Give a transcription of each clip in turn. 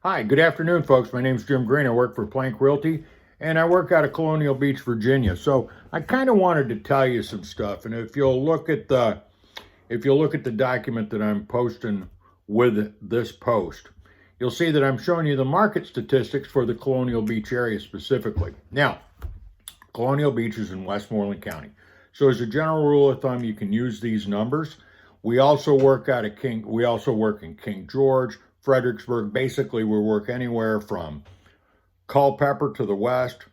Hi, good afternoon, folks. My name's Jim Green. I work for Plank Realty, and I work out of Colonial Beach, Virginia. So I kind of wanted to tell you some stuff. And if you'll look at the document that I'm posting with this post, you'll see that I'm showing you the market statistics for the Colonial Beach area specifically. Now, Colonial Beach is in Westmoreland County. So as a general rule of thumb, you can use these numbers. We also work in King George, Fredericksburg. Basically, we work anywhere from Culpeper to the west,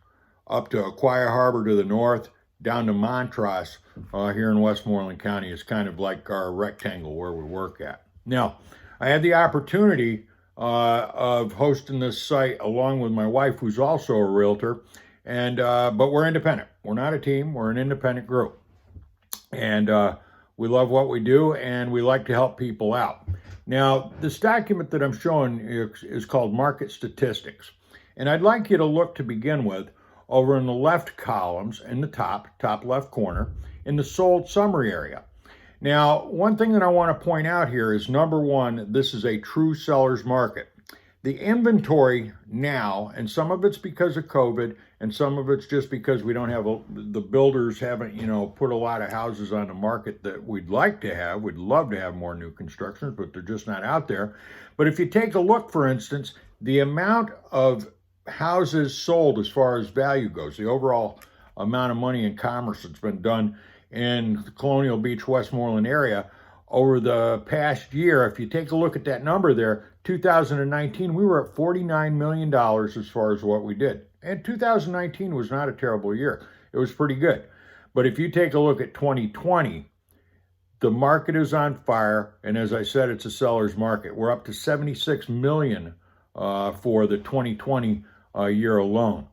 up to Aquia Harbor to the north, down to Montrose here in Westmoreland County. Is kind of like our rectangle where we work at. Now, I had the opportunity of hosting this site along with my wife, who's also a realtor, and but we're independent. We're not a team. We're an independent group, and we love what we do, and we like to help people out. Now, this document that I'm showing is called Market Statistics. And I'd like you to look to begin with over in the left columns in the top left corner in the sold summary area. Now, one thing that I want to point out here is, number one, this is a true seller's market. The inventory now, and some of it's because of COVID, and some of it's just because we don't have, the builders haven't, put a lot of houses on the market that we'd like to have. We'd love to have more new constructions, but they're just not out there. But if you take a look, for instance, the amount of houses sold as far as value goes, the overall amount of money in commerce that's been done in the Colonial Beach, Westmoreland area over the past year, if you take a look at that number there, 2019, we were at $49 million as far as what we did. And 2019 was not a terrible year. It was pretty good. But if you take a look at 2020, the market is on fire. And as I said, it's a seller's market. We're up to 76 million for the 2020 year alone.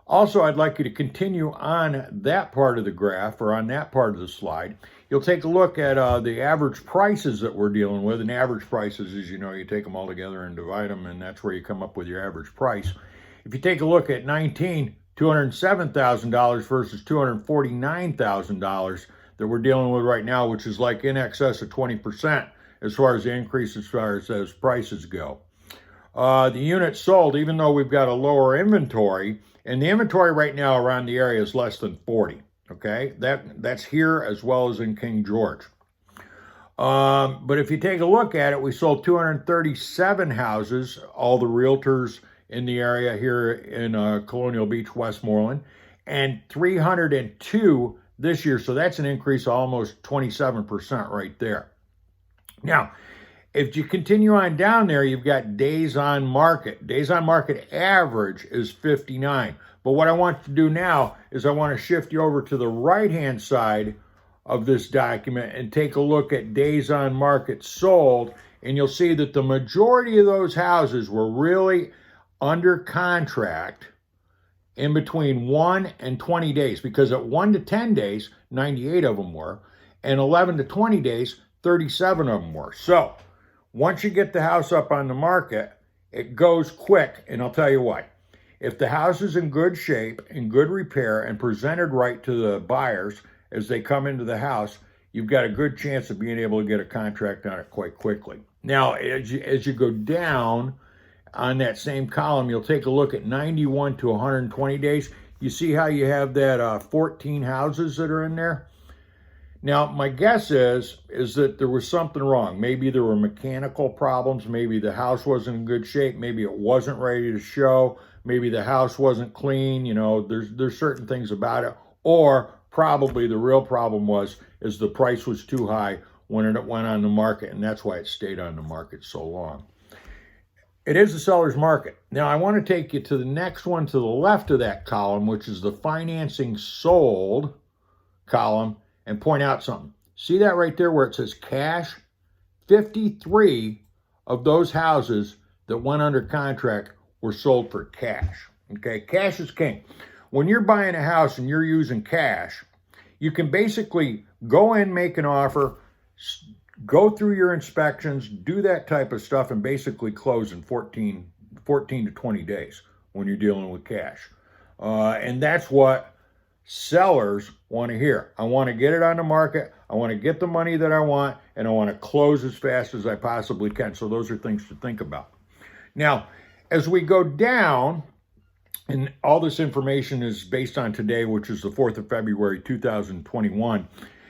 Also, I'd like you to continue on that part of the graph, or on that part of the slide. You'll take a look at the average prices that we're dealing with. And average prices, as you know, you take them all together and divide them, and that's where you come up with your average price. If you take a look at 19, $207,000 versus $249,000 that we're dealing with right now, which is like in excess of 20% as far as the increase as far as those prices go. The units sold, even though we've got a lower inventory, and the inventory right now around the area is less than 40. Okay, that's here as well as in King George. But if you take a look at it, we sold 237 houses, all the realtors in the area here in Colonial Beach, Westmoreland, and 302 this year. So that's an increase of almost 27% right there. Now, if you continue on down there, you've got days on market. Days on market average is 59. But what I want to do now is I want to shift you over to the right-hand side of this document and take a look at days on market sold. And you'll see that the majority of those houses were really under contract in between 1 and 20 days. Because at 1 to 10 days, 98 of them were. And 11 to 20 days, 37 of them were. So once you get the house up on the market, it goes quick, and I'll tell you why. If the house is in good shape, in good repair, and presented right to the buyers as they come into the house, you've got a good chance of being able to get a contract on it quite quickly. Now, as you go down on that same column, you'll take a look at 91 to 120 days. You see how you have that 14 houses that are in there? Now, my guess is that there was something wrong. Maybe there were mechanical problems. Maybe the house wasn't in good shape. Maybe it wasn't ready to show. Maybe the house wasn't clean. There's certain things about it. Or probably the real problem is the price was too high when it went on the market, and that's why it stayed on the market so long. It is a seller's market. Now, I want to take you to the next one to the left of that column, which is the financing sold column, and point out something. See that right there where it says cash? 53 of those houses that went under contract were sold for cash. Okay, cash is king. When you're buying a house and you're using cash, you can basically go in, make an offer, go through your inspections, do that type of stuff, and basically close in 14 to 20 days when you're dealing with cash. And that's what sellers want to hear. I want to get it on the market. I want to get the money that I want, and I want to close as fast as I possibly can. So those are things to think about. Now, As we go down, and all this information is based on today, which is the 4th of February, 2021.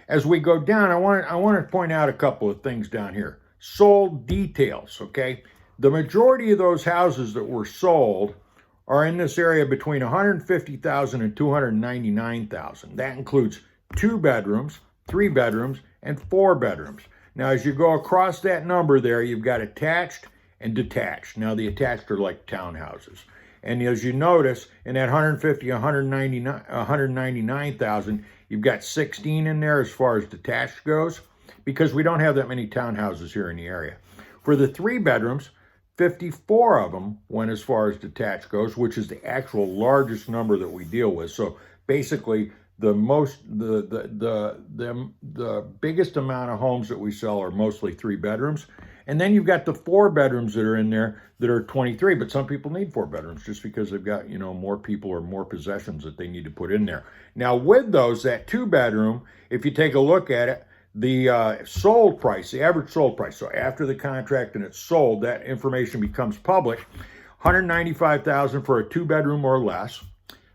As we go down, I want to point out a couple of things down here. Sold details, okay? The majority of those houses that were sold are in this area between 150,000 and 299,000. That includes 2 bedrooms, 3 bedrooms, and 4 bedrooms. Now, as you go across that number there, you've got attached and detached. Now, the attached are like townhouses. And as you notice, in that 199,000, you've got 16 in there as far as detached goes, because we don't have that many townhouses here in the area. For the 3 bedrooms, 54 of them went as far as detached goes, which is the actual largest number that we deal with. So basically, the biggest amount of homes that we sell are mostly 3 bedrooms. And then you've got the 4 bedrooms that are in there that are 23, but some people need 4 bedrooms just because they've got, more people or more possessions that they need to put in there. Now with those, that 2 bedroom, if you take a look at it, the sold price, the average sold price, so after the contract and it's sold, that information becomes public, $195,000 for a 2 bedroom or less.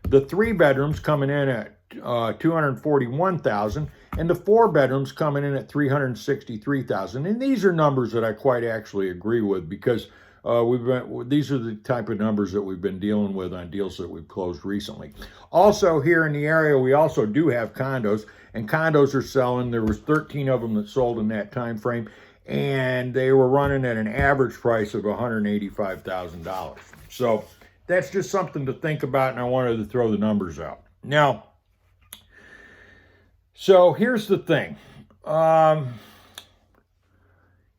The 3 bedrooms coming in at $241,000, and the 4 bedrooms coming in at $363,000. And these are numbers that I quite actually agree with, because these are the type of numbers that we've been dealing with on deals that we've closed recently. Also here in the area, we also do have condos, and condos are selling. There was 13 of them that sold in that time frame, and they were running at an average price of $185,000. So that's just something to think about, and I wanted to throw the numbers out. Now, so here's the thing.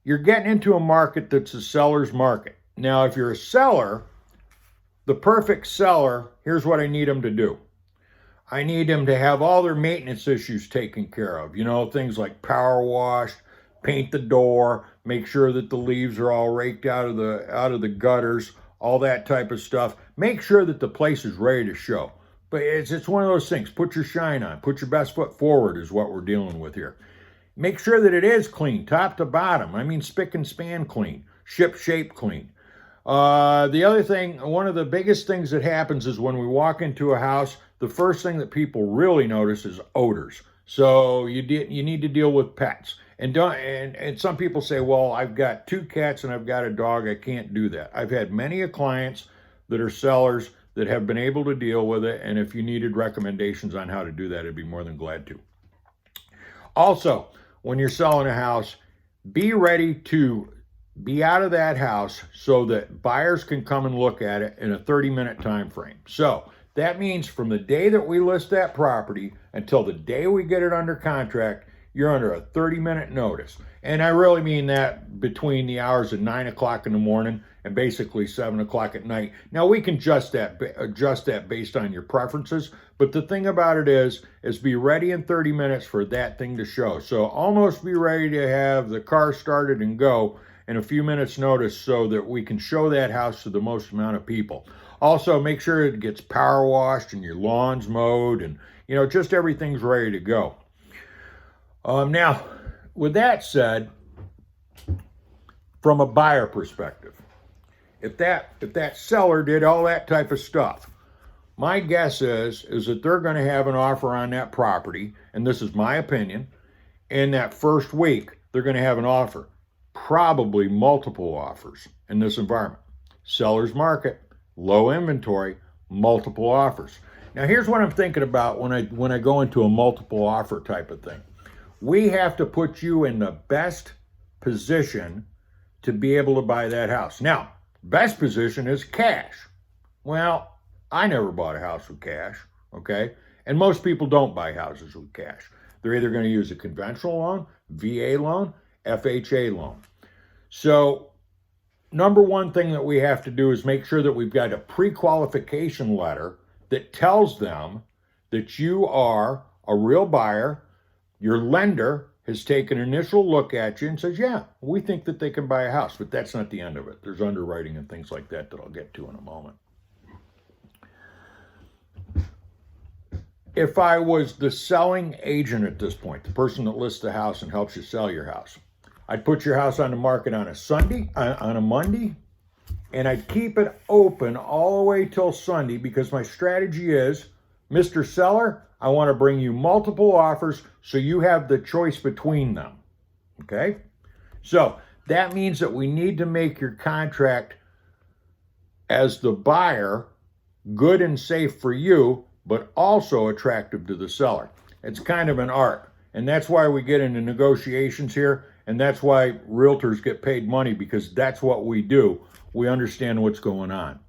You're getting into a market that's a seller's market. Now, if you're a seller, the perfect seller, here's what I need them to do. I need them to have all their maintenance issues taken care of. Things like power wash, paint the door, make sure that the leaves are all raked out of the gutters, all that type of stuff. Make sure that the place is ready to show. But it's one of those things. Put your shine on. Put your best foot forward is what we're dealing with here. Make sure that it is clean, top to bottom. I mean, spick and span clean, ship shape clean. The other thing, one of the biggest things that happens is when we walk into a house, the first thing that people really notice is odors. So you need to deal with pets. And some people say, well, I've got 2 cats and I've got a dog. I can't do that. I've had many clients that are sellers that have been able to deal with it. And if you needed recommendations on how to do that, I'd be more than glad to. Also, when you're selling a house, be ready to be out of that house so that buyers can come and look at it in a 30-minute time frame. So that means from the day that we list that property until the day we get it under contract, you're under a 30-minute notice. And I really mean that between the hours of 9 o'clock in the morning and basically 7 o'clock at night. Now, we can adjust that based on your preferences, but the thing about it is be ready in 30 minutes for that thing to show. So almost be ready to have the car started and go in a few minutes notice so that we can show that house to the most amount of people. Also, make sure it gets power washed and your lawn's mowed and, just everything's ready to go. Now, with that said, from a buyer perspective, if that seller did all that type of stuff, my guess is that they're going to have an offer on that property, and this is my opinion, in that first week, they're going to have an offer, probably multiple offers in this environment. Seller's market, low inventory, multiple offers. Now, here's what I'm thinking about when I go into a multiple offer type of thing. We have to put you in the best position to be able to buy that house. Now, best position is cash. Well, I never bought a house with cash, okay? And most people don't buy houses with cash. They're either going to use a conventional loan, VA loan, FHA loan. So, number one thing that we have to do is make sure that we've got a pre-qualification letter that tells them that you are a real buyer. Your lender has taken an initial look at you and says, yeah, we think that they can buy a house, but that's not the end of it. There's underwriting and things like that I'll get to in a moment. If I was the selling agent at this point, the person that lists the house and helps you sell your house, I'd put your house on the market on a Monday, and I'd keep it open all the way till Sunday because my strategy is, Mr. Seller, I want to bring you multiple offers so you have the choice between them. Okay? So that means that we need to make your contract as the buyer good and safe for you, but also attractive to the seller. It's kind of an art. And that's why we get into negotiations here. And that's why realtors get paid money, because that's what we do. We understand what's going on.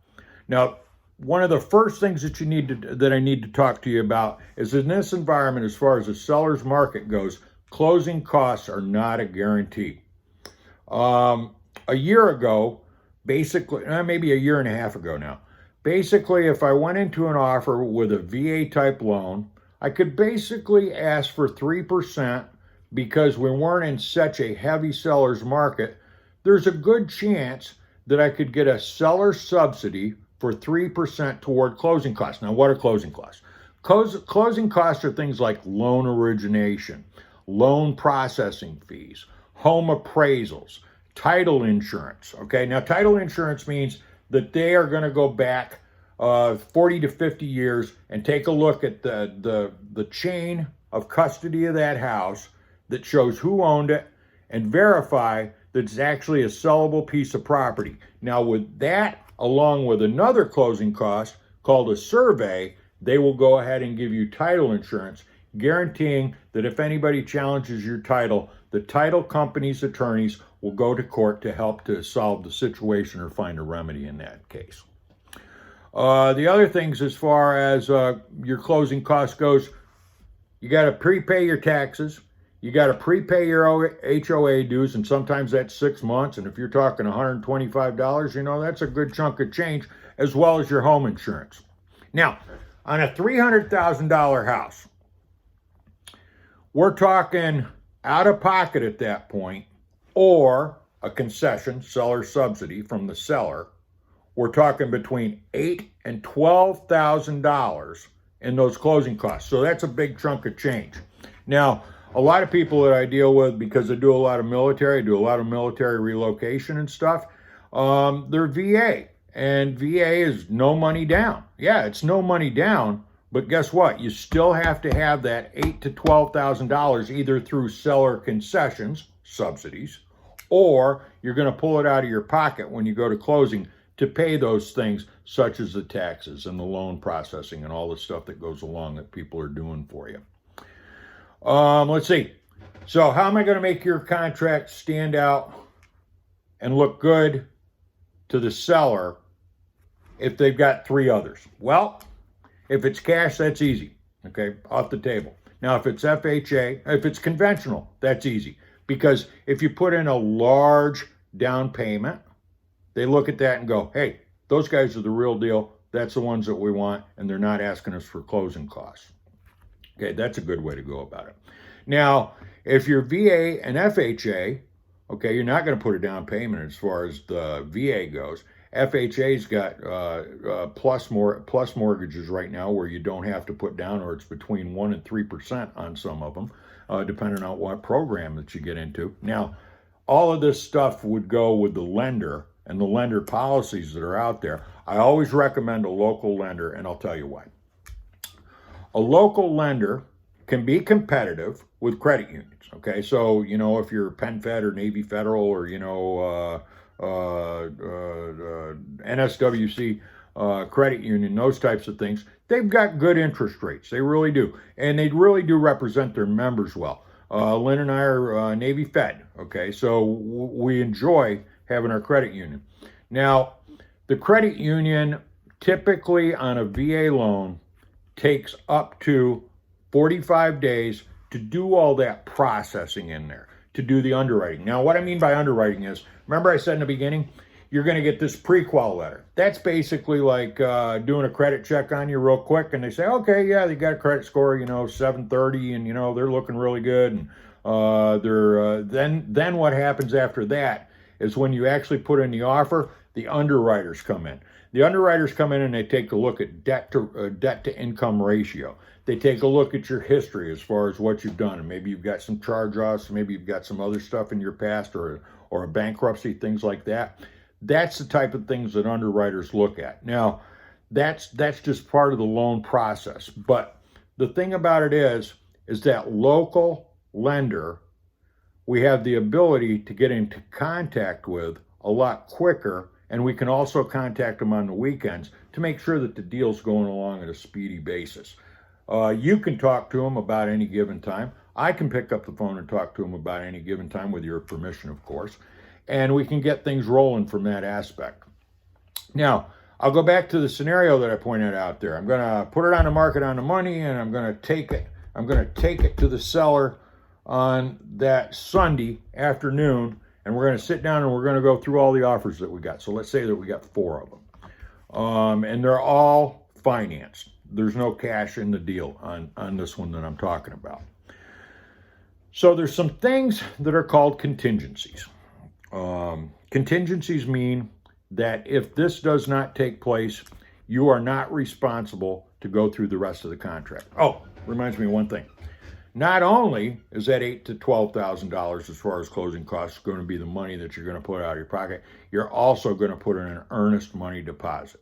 Now, one of the first things that I need to talk to you about is, in this environment, as far as the seller's market goes, closing costs are not a guarantee. A year ago, basically, maybe a year and a half ago now, basically, if I went into an offer with a VA type loan, I could basically ask for 3% because we weren't in such a heavy seller's market. There's a good chance that I could get a seller subsidy for 3% toward closing costs. Now, what are closing costs? Closing costs are things like loan origination, loan processing fees, home appraisals, title insurance. Okay, now title insurance means that they are going to go back 40 to 50 years and take a look at the chain of custody of that house that shows who owned it and verify that it's actually a sellable piece of property. Now, with that, along with another closing cost called a survey, they will go ahead and give you title insurance, guaranteeing that if anybody challenges your title, the title company's attorneys will go to court to help to solve the situation or find a remedy in that case. The other things, as far as your closing costs goes, you got to prepay your taxes. You got to prepay your HOA dues, and sometimes that's 6 months. And if you're talking $125, that's a good chunk of change, as well as your home insurance. Now, on a $300,000 house, we're talking out of pocket at that point, or a concession, seller subsidy from the seller. We're talking between $8,000 and $12,000 in those closing costs. So that's a big chunk of change. Now, a lot of people that I deal with, because I do a lot of military relocation and stuff, they're VA. And VA is no money down. Yeah, it's no money down, but guess what? You still have to have that $8,000 to $12,000 either through seller concessions, subsidies, or you're going to pull it out of your pocket when you go to closing to pay those things, such as the taxes and the loan processing and all the stuff that goes along that people are doing for you. Let's see. So how am I going to make your contract stand out and look good to the seller if they've got 3 others? Well, if it's cash, that's easy. Okay, off the table. Now, if it's FHA, if it's conventional, that's easy. Because if you put in a large down payment, they look at that and go, hey, those guys are the real deal. That's the ones that we want, and they're not asking us for closing costs. Okay, that's a good way to go about it. Now, if you're VA and FHA, okay, you're not going to put a down payment as far as the VA goes. FHA's got plus mortgages right now where you don't have to put down, or it's between 1% and 3% on some of them, depending on what program that you get into. Now, all of this stuff would go with the lender and the lender policies that are out there. I always recommend a local lender, and I'll tell you why. A local lender can be competitive with credit unions, okay? So, if you're PenFed or Navy Federal or, NSWC credit union, those types of things, they've got good interest rates. They really do. And they really do represent their members well. Lynn and I are Navy Fed, okay? So we enjoy having our credit union. Now, the credit union typically on a VA loan takes up to 45 days to do all that processing in there, to do the underwriting. Now, what I mean by underwriting is, remember I said in the beginning, you're going to get this pre-qual letter. That's basically like doing a credit check on you real quick, and they say, okay, yeah, they got a credit score, 730, and they're looking really good. And then what happens after that is when you actually put in the offer, the underwriters come in. The underwriters come in and they take a look at debt to income ratio. They take a look at your history as far as what you've done, and maybe you've got some charge-offs, maybe you've got some other stuff in your past, or a bankruptcy, things like that. That's the type of things that underwriters look at. Now, that's just part of the loan process. But the thing about it is that local lender we have the ability to get into contact with a lot quicker, and we can also contact them on the weekends to make sure that the deal's going along at a speedy basis. You can talk to them about any given time. I can pick up the phone and talk to them about any given time with your permission, of course, and we can get things rolling from that aspect. Now, I'll go back to the scenario that I pointed out there. I'm going to put it on the market on the money, and I'm going to take it to the seller on that Sunday afternoon, and we're going to sit down and we're going to go through all the offers that we got. So let's say that we got 4 of them, and they're all financed. There's no cash in the deal on this one that I'm talking about. So there's some things that are called contingencies. Contingencies mean that if this does not take place, you are not responsible to go through the rest of the contract. Oh, reminds me of one thing. Not only is that $8,000 to $12,000 as far as closing costs going to be the money that you're going to put out of your pocket, you're also going to put in an earnest money deposit,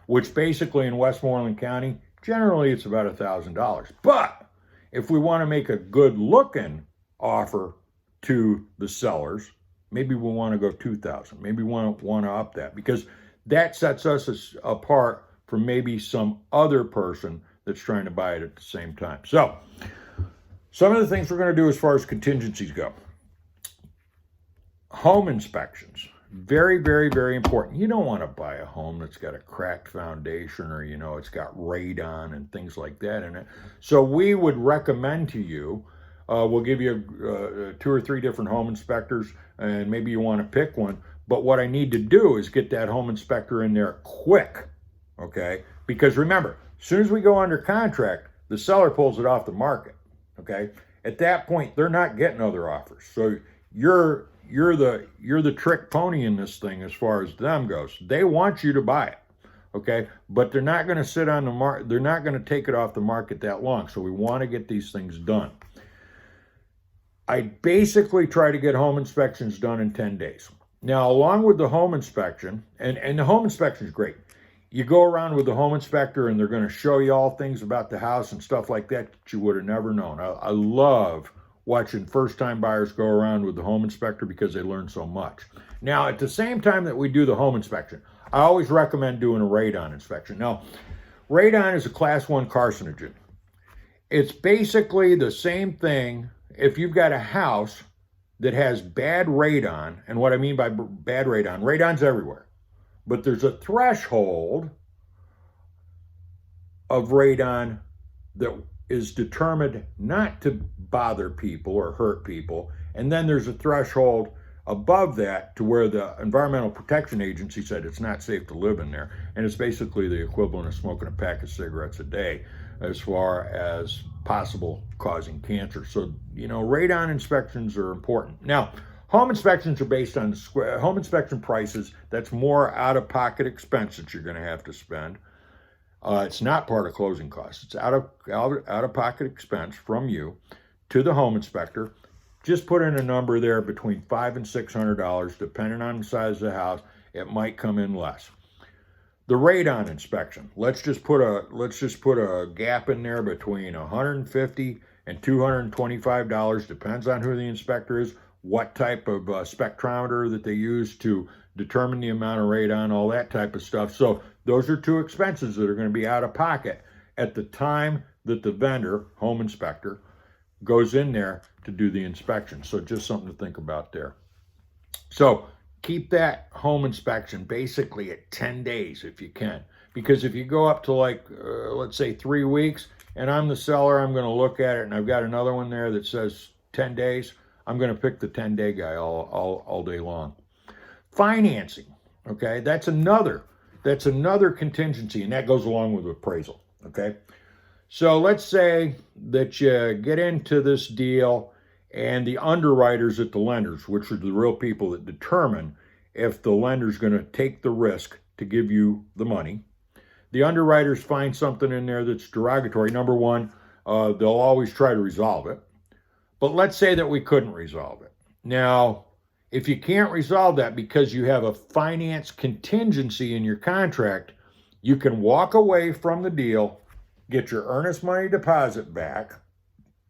which basically in Westmoreland County, generally it's about $1,000. But if we want to make a good looking offer to the sellers, maybe we'll want to go $2,000. Maybe we want to up that, because that sets us apart from maybe some other person that's trying to buy it at the same time. So some of the things we're going to do as far as contingencies go. Home inspections. Very, very, very important. You don't want to buy a home that's got a cracked foundation or, it's got radon and things like that in it. So we would recommend to you, we'll give you 2 or 3 different home inspectors, and maybe you want to pick one. But what I need to do is get that home inspector in there quick, okay? Because remember, as soon as we go under contract, the seller pulls it off the market. Okay, at that point, they're not getting other offers. So you're the trick pony in this thing as far as them goes. They want you to buy it, okay, but they're not going to sit on the market. They're not going to take it off the market that long. So we want to get these things done. I basically try to get home inspections done in 10 days. Now, along with the home inspection, and the home inspection is great. You go around with the home inspector and they're going to show you all things about the house and stuff like that you would have never known. I love watching first-time buyers go around with the home inspector because they learn so much. Now, at the same time that we do the home inspection, I always recommend doing a radon inspection. Now, radon is a class 1 carcinogen. It's basically the same thing if you've got a house that has bad radon, and what I mean by bad radon, radon's everywhere. But there's a threshold of radon that is determined not to bother people or hurt people. And then there's a threshold above that to where the Environmental Protection Agency said it's not safe to live in there. And it's basically the equivalent of smoking a pack of cigarettes a day as far as possible causing cancer. So, radon inspections are important. Now, home inspections are based on home inspection prices. That's more out-of-pocket expense that you're going to have to spend. It's not part of closing costs. It's out-of-pocket expense from you to the home inspector. Just put in a number there between $500 and $600, depending on the size of the house. It might come in less. The radon inspection. Let's just put a gap in there between $150 and $225. Depends on who the inspector is, what type of spectrometer that they use to determine the amount of radon, all that type of stuff. So those are 2 expenses that are going to be out of pocket at the time that the vendor, home inspector, goes in there to do the inspection. So just something to think about there. So keep that home inspection basically at 10 days if you can. Because if you go up to let's say 3 weeks, and I'm the seller, I'm going to look at it, and I've got another one there that says 10 days, I'm going to pick the 10-day guy all day long. Financing, okay, that's another contingency, and that goes along with appraisal, okay? So let's say that you get into this deal, and the underwriters at the lenders, which are the real people that determine if the lender's going to take the risk to give you the money, the underwriters find something in there that's derogatory. Number one, they'll always try to resolve it. But let's say that we couldn't resolve it. Now, If you can't resolve that because you have a finance contingency in your contract, you can walk away from the deal, get your earnest money deposit back,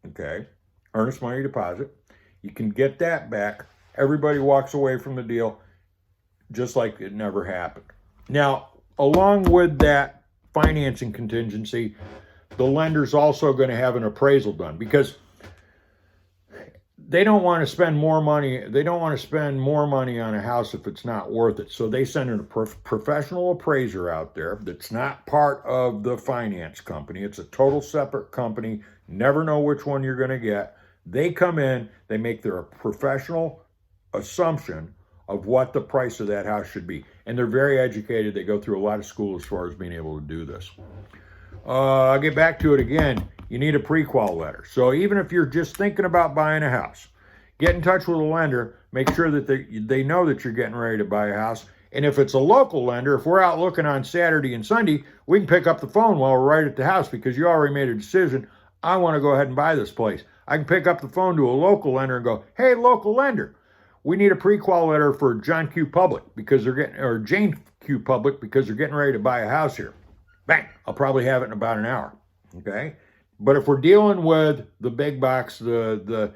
okay? Earnest money deposit. You can get that back. Everybody walks away from the deal just like it never happened. Now, along with that financing contingency, the lender's also going to have an appraisal done because they don't want to spend more money. They don't want to spend more money on a house if it's not worth it. So they send a professional appraiser out there that's not part of the finance company. It's a total separate company. Never know which one you're going to get. They come in, they make their professional assumption of what the price of that house should be. And they're very educated. They go through a lot of school as far as being able to do this. I'll get back to it again. You need a pre-qual letter. So even if you're just thinking about buying a house, get in touch with a lender, make sure that they know that you're getting ready to buy a house. And if it's a local lender, if we're out looking on Saturday and Sunday, we can pick up the phone while we're right at the house because you already made a decision. I want to go ahead and buy this place. I can pick up the phone to a local lender and go, hey, local lender, we need a pre-qual letter for John Q. Public because they're getting, or Jane Q. Public because they're getting ready to buy a house here. Bang, I'll probably have it in about an hour, okay? But if we're dealing with the big box, the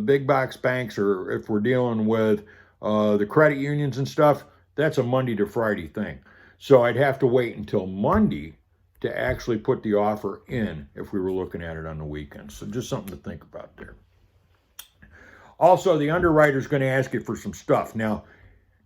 big box banks, or if we're dealing with the credit unions and stuff, that's a Monday to Friday thing. So I'd have to wait until Monday to actually put the offer in if we were looking at it on the weekend. So just something to think about there. Also, the underwriter's going to ask you for some stuff. Now,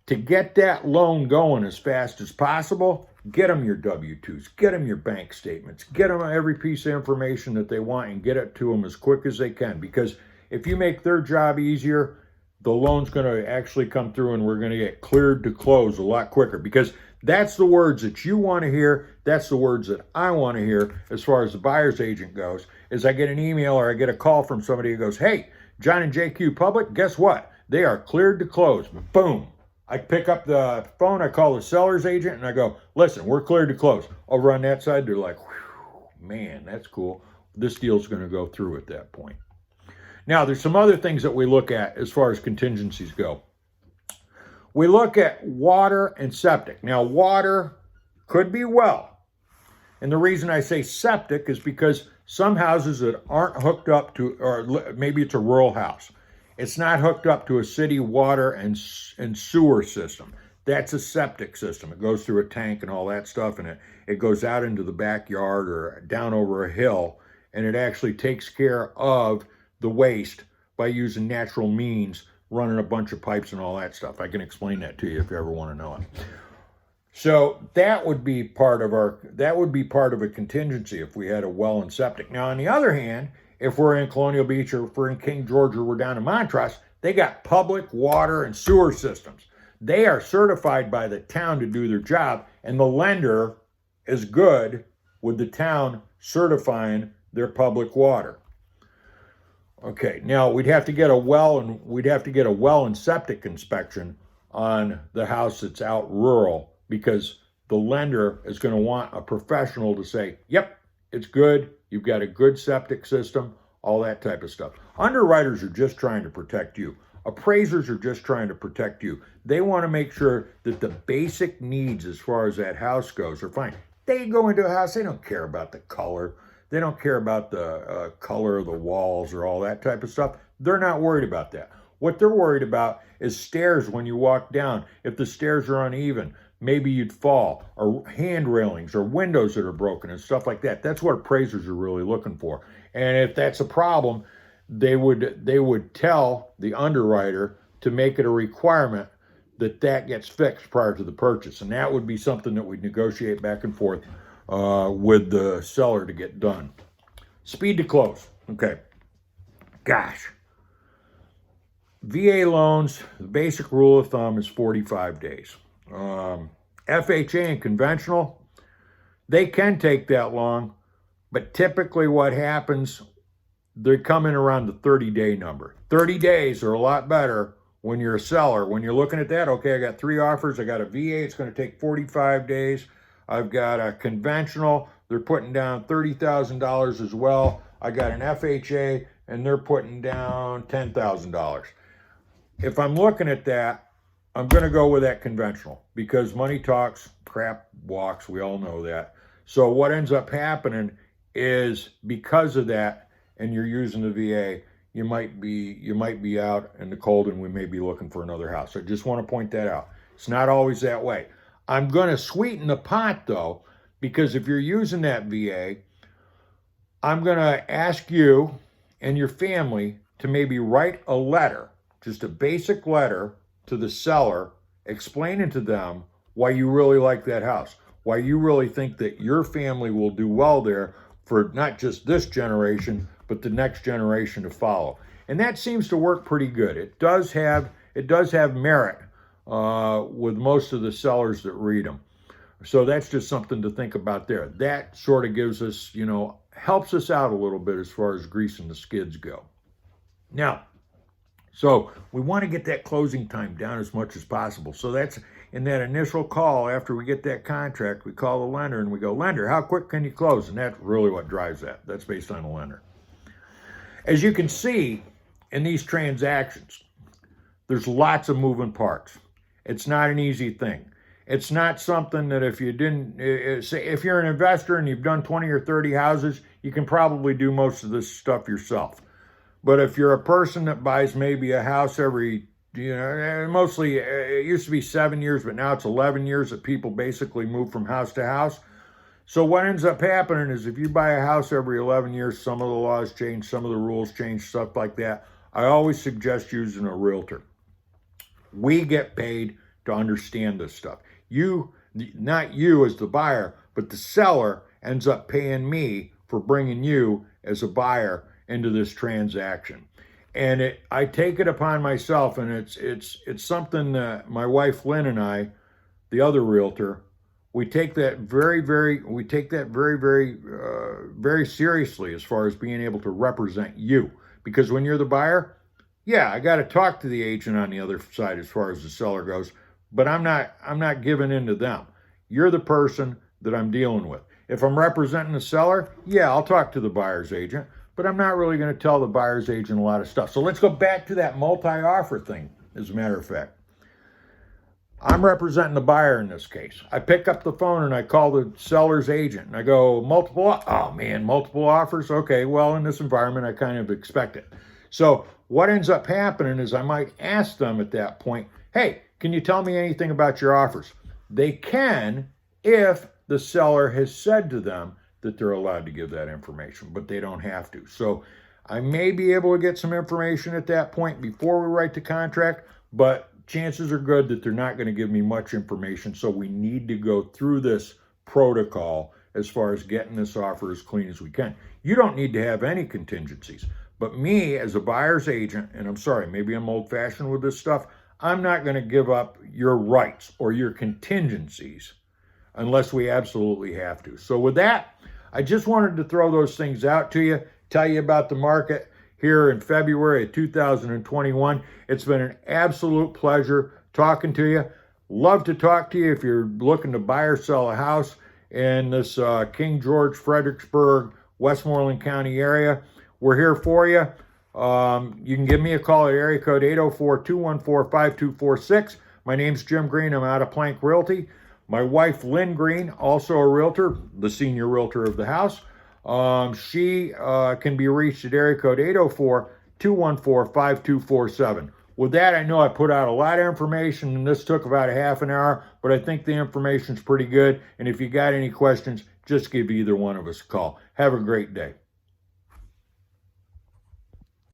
to get that loan going as fast as possible, get them your W-2s, get them your bank statements, get them every piece of information that they want and get it to them as quick as they can. Because if you make their job easier, the loan's going to actually come through and we're going to get cleared to close a lot quicker. Because that's the words that you want to hear. That's the words that I want to hear as far as the buyer's agent goes, is I get an email or I get a call from somebody who goes, hey, John and JQ Public, guess what? They are cleared to close. Boom. I pick up the phone, I call the seller's agent, and I go, listen, we're cleared to close. Over on that side, they're like, man, that's cool. This deal's going to go through at that point. Now, there's some other things that we look at as far as contingencies go. We look at water and septic. Now, water could be well. And the reason I say septic is because some houses that aren't hooked up to, or maybe it's a rural house, it's not hooked up to a city water and sewer system. That's a septic system. It goes through a tank and all that stuff, and it goes out into the backyard or down over a hill, and it actually takes care of the waste by using natural means, running a bunch of pipes and all that stuff. I can explain that to you if you ever want to know it. So that would be part of a contingency if we had a well and septic. Now, on the other hand, if we're in Colonial Beach or if we're in King George or we're down in Montrose, they got public water and sewer systems. They are certified by the town to do their job, and the lender is good with the town certifying their public water. Okay, now we'd have to get a well and septic inspection on the house that's out rural because the lender is going to want a professional to say, yep, it's good. You've got a good septic system, all that type of stuff. Underwriters are just trying to protect you. Appraisers are just trying to protect you. They want to make sure that the basic needs as far as that house goes are fine. They go into a house, they don't care about the color. They don't care about the color of the walls or all that type of stuff. They're not worried about that. What they're worried about is stairs when you walk down. If the stairs are uneven, maybe you'd fall, or hand railings or windows that are broken and stuff like that. That's what appraisers are really looking for. And if that's a problem, they would tell the underwriter to make it a requirement that gets fixed prior to the purchase. And that would be something that we'd negotiate back and forth with the seller to get done. Speed to close. Okay. Gosh. VA loans, the basic rule of thumb is 45 days. FHA and conventional, they can take that long, but typically what happens, they come in around the 30-day number. 30 days are a lot better when you're a seller. When you're looking at that, okay, I got 3 offers. I got a VA, it's going to take 45 days. I've got a conventional, they're putting down $30,000 as well. I got an FHA, and they're putting down $10,000. if I'm looking at that, I'm going to go with that conventional because money talks, crap walks. We all know that. So what ends up happening is because of that, and you're using the VA, you might be out in the cold, and we may be looking for another house. I just want to point that out. It's not always that way. I'm going to sweeten the pot though, because if you're using that VA, I'm going to ask you and your family to maybe write a letter, just a basic letter to the seller, explaining to them why you really like that house, why you really think that your family will do well there for not just this generation, but the next generation to follow. And that seems to work pretty good. It does have merit with most of the sellers that read them. So that's just something to think about there. That sort of gives us, helps us out a little bit as far as greasing the skids go. Now, so we want to get that closing time down as much as possible. So that's in that initial call after we get that contract, we call the lender and we go, lender, how quick can you close? And that's really what drives that. That's based on the lender. As you can see in these transactions, there's lots of moving parts. It's not an easy thing. It's not something that if you didn't, say if you're an investor and you've done 20 or 30 houses, you can probably do most of this stuff yourself. But if you're a person that buys maybe a house every, mostly it used to be 7 years, but now it's 11 years that people basically move from house to house. So what ends up happening is if you buy a house every 11 years, some of the laws change, some of the rules change, stuff like that. I always suggest using a realtor. We get paid to understand this stuff. Not you as the buyer, but the seller ends up paying me for bringing you as a buyer into this transaction. And I take it upon myself, and it's something that my wife Lynn and I, the other realtor, we take that very seriously as far as being able to represent you. Because when you're the buyer, yeah, I got to talk to the agent on the other side as far as the seller goes, but I'm not giving in to them. You're the person that I'm dealing with. If I'm representing the seller, yeah, I'll talk to the buyer's agent, but I'm not really going to tell the buyer's agent a lot of stuff. So let's go back to that multi-offer thing, as a matter of fact. I'm representing the buyer in this case. I pick up the phone and I call the seller's agent and I go, multiple offers? Okay, well, in this environment, I kind of expect it. So what ends up happening is I might ask them at that point, hey, can you tell me anything about your offers? They can if the seller has said to them that they're allowed to give that information, but they don't have to. So I may be able to get some information at that point before we write the contract, but chances are good that they're not going to give me much information. So we need to go through this protocol as far as getting this offer as clean as we can. You don't need to have any contingencies, but me as a buyer's agent, and I'm sorry, maybe I'm old-fashioned with this stuff, I'm not going to give up your rights or your contingencies unless we absolutely have to. So with that, I just wanted to throw those things out to you, tell you about the market here in February of 2021. It's been an absolute pleasure talking to you. Love to talk to you if you're looking to buy or sell a house in this King George, Fredericksburg, Westmoreland County area. We're here for you. You can give me a call at area code 804-214-5246. My name's Jim Green. I'm out of Plank Realty. My wife, Lynn Green, also a realtor, the senior realtor of the house. She can be reached at area code 804-214-5247. With that, I know I put out a lot of information, and this took about a half an hour, but I think the information's pretty good. And if you got any questions, just give either one of us a call. Have a great day.